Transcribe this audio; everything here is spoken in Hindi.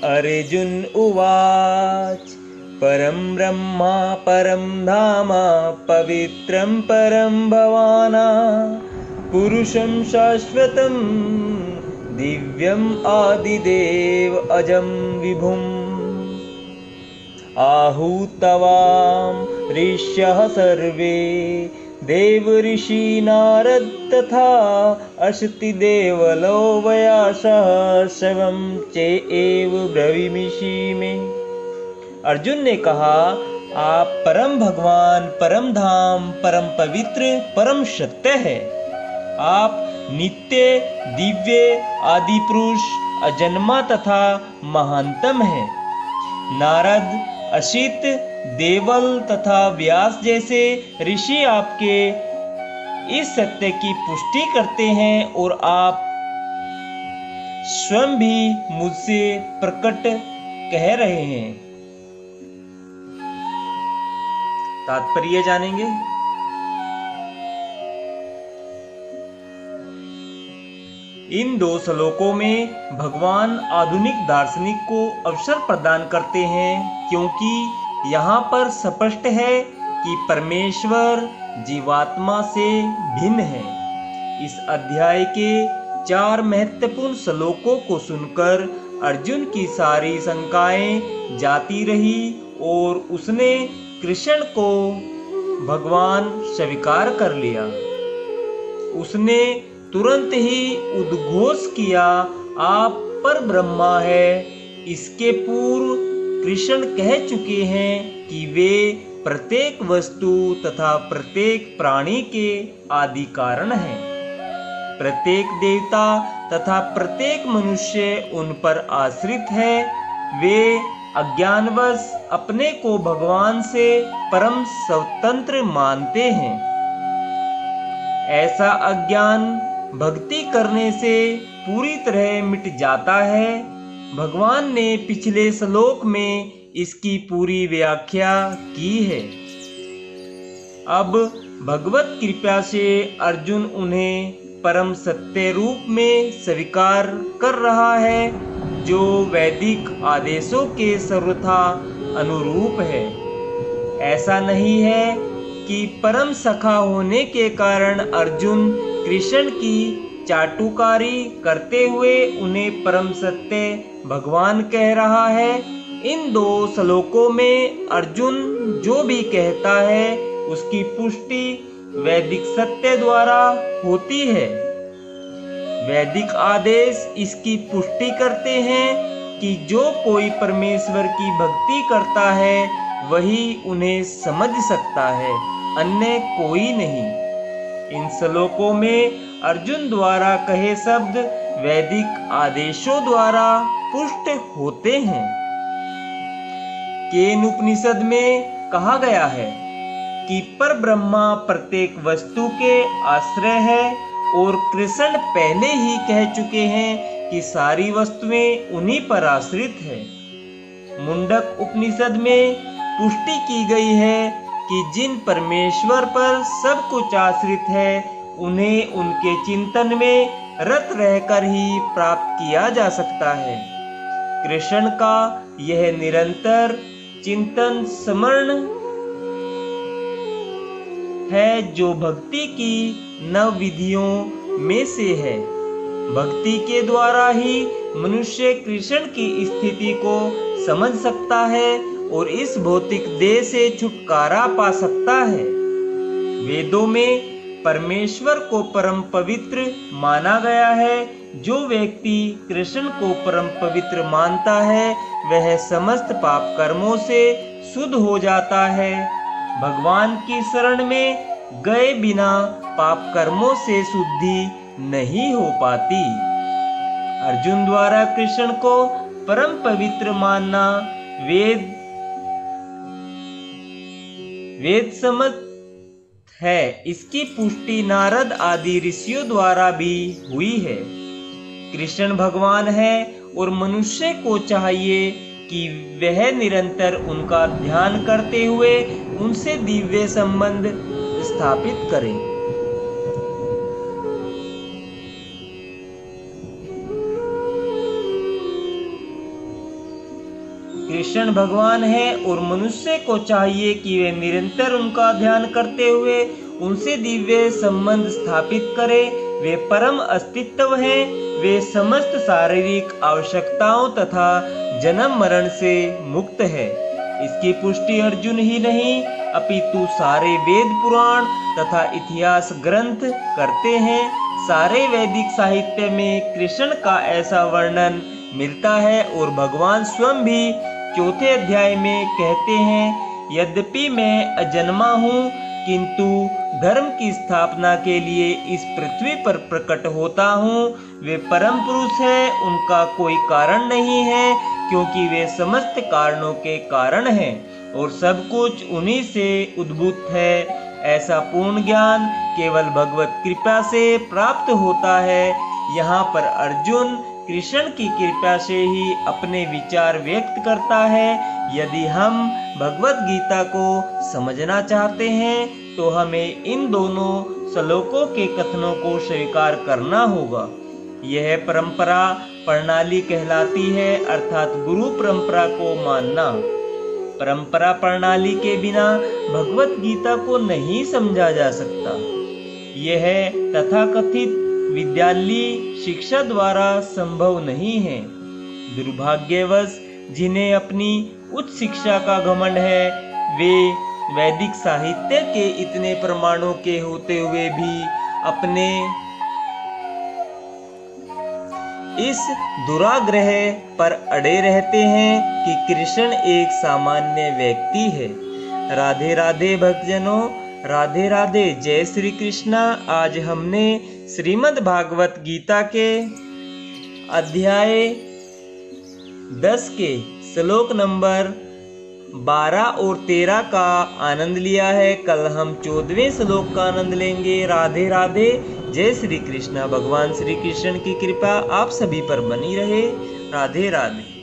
अर्जुन उवाच परं ब्रह्मा परं धाम पवित्रं परं भवाना पुरुषं शाश्वतं दिव्यम् आदिदेव अजं विभुम् आहूतवां ऋष्यः सर्वे देव ऋषि नारद तथा अशति देवलो व्यासः शवं चेएव ब्रवीमिषि में। अर्जुन ने कहा, आप परम भगवान, परम धाम, परम पवित्र, परम सत्य है। आप नित्य, दिव्य, आदि पुरुष, अजन्मा तथा महानतम है। नारद, अशित, देवल तथा व्यास जैसे ऋषि आपके इस सत्य की पुष्टि करते हैं और आप स्वयं भी मुझसे प्रकट कह रहे हैं। तात्पर्य जानेंगे। इन दो श्लोकों में भगवान आधुनिक दार्शनिक को अवसर प्रदान करते हैं, क्योंकि यहाँ पर स्पष्ट है कि परमेश्वर जीवात्मा से भिन्न है। इस अध्याय के 4 महत्वपूर्ण श्लोकों को सुनकर अर्जुन की सारी शंकाएं जाती रही और उसने कृष्ण को भगवान स्वीकार कर लिया। उसने तुरंत ही उद्घोष किया, आप पर ब्रह्मा है। इसके पूर्व कृष्ण कह चुके हैं कि वे प्रत्येक वस्तु तथा प्रत्येक प्राणी के आदि कारण हैं। प्रत्येक देवता तथा प्रत्येक मनुष्य उन पर आश्रित है। वे अज्ञानवश अपने को भगवान से परम स्वतंत्र मानते हैं। ऐसा अज्ञान भक्ति करने से पूरी तरह मिट जाता है। भगवान ने पिछले श्लोक में इसकी पूरी व्याख्या की है। अब भगवत कृपा से अर्जुन उन्हें परम सत्य रूप में स्वीकार कर रहा है, जो वैदिक आदेशों के सर्वथा अनुरूप है। ऐसा नहीं है कि परम सखा होने के कारण अर्जुन कृष्ण की चाटुकारी करते हुए उन्हें परम सत्य भगवान कह रहा है। इन 2 श्लोकों में अर्जुन जो भी कहता है उसकी पुष्टि वैदिक सत्य द्वारा होती है। वैदिक आदेश इसकी पुष्टि करते हैं कि जो कोई परमेश्वर की भक्ति करता है वही उन्हें समझ सकता है, अन्य कोई नहीं। इन श्लोकों में अर्जुन द्वारा कहे शब्द वैदिक आदेशों द्वारा पुष्ट होते हैं। केन उपनिषद में कहा गया है कि पर ब्रह्मा प्रत्येक वस्तु के आश्रय है, और कृष्ण पहले ही कह चुके हैं कि सारी वस्तुएं उन्हीं पर आश्रित है। मुंडक उपनिषद में पुष्टि की गई है कि जिन परमेश्वर पर सब कुछ आश्रित है उन्हें उनके चिंतन में रत रहकर ही प्राप्त किया जा सकता है। कृष्ण का यह निरंतर चिंतन स्मरण है, जो भक्ति की नव विधियों में से है। भक्ति के द्वारा ही मनुष्य कृष्ण की स्थिति को समझ सकता है और इस भौतिक देह से छुटकारा पा सकता है। वेदों में परमेश्वर को परम पवित्र माना गया है। जो व्यक्ति कृष्ण को परम पवित्र मानता है वह समस्त पाप कर्मों से शुद्ध हो जाता है। भगवान की शरण में गए बिना पाप कर्मों से शुद्धि नहीं हो पाती। अर्जुन द्वारा कृष्ण को परम पवित्र मानना वेद सम्मत है। इसकी पुष्टि नारद आदि ऋषियों द्वारा भी हुई है। कृष्ण भगवान है और मनुष्य को चाहिए कि वह निरंतर उनका ध्यान करते हुए उनसे दिव्य संबंध स्थापित करें। कृष्ण भगवान है और मनुष्य को चाहिए कि वे निरंतर उनका ध्यान करते हुए उनसे दिव्य संबंध स्थापित करे। वे परम अस्तित्व हैं। वे समस्त शारीरिक आवश्यकताओं तथा जन्म मरण से मुक्त है। इसकी पुष्टि अर्जुन ही नहीं अपितु सारे वेद पुराण तथा इतिहास ग्रंथ करते हैं। सारे वैदिक साहित्य में कृष्ण का ऐसा वर्णन मिलता है और भगवान स्वयं भी चौथे अध्याय में कहते हैं, यद्यपि मैं अजन्मा हूँ किंतु धर्म की स्थापना के लिए इस पृथ्वी पर प्रकट होता हूँ। वे परम पुरुष है, उनका कोई कारण नहीं है क्योंकि वे समस्त कारणों के कारण हैं और सब कुछ उन्हीं से उद्भूत है। ऐसा पूर्ण ज्ञान केवल भगवत कृपा से प्राप्त होता है। यहाँ पर अर्जुन कृष्ण की कृपा से ही अपने विचार व्यक्त करता है। यदि हम भगवत गीता को समझना चाहते हैं तो हमें इन दोनों श्लोकों के कथनों को स्वीकार करना होगा। यह परंपरा प्रणाली कहलाती है, अर्थात गुरु परंपरा को मानना। परंपरा प्रणाली के बिना भगवत गीता को नहीं समझा जा सकता। यह तथाकथित विद्यालयी शिक्षा द्वारा संभव नहीं है। दुर्भाग्यवश जिन्हें अपनी उच्च शिक्षा का घमंड है, वे वैदिक साहित्य के इतने प्रमाणों के होते हुए भी अपने इस दुराग्रह पर अड़े रहते हैं कि कृष्ण एक सामान्य व्यक्ति है। राधे राधे भक्तजनों, राधे राधे। जय श्री कृष्णा। आज हमने श्रीमद् भागवत गीता के अध्याय 10 के श्लोक नंबर 12 और 13 का आनंद लिया है। कल हम 14वें श्लोक का आनंद लेंगे। राधे राधे। जय श्री कृष्णा। भगवान श्री कृष्ण की कृपा आप सभी पर बनी रहे। राधे राधे।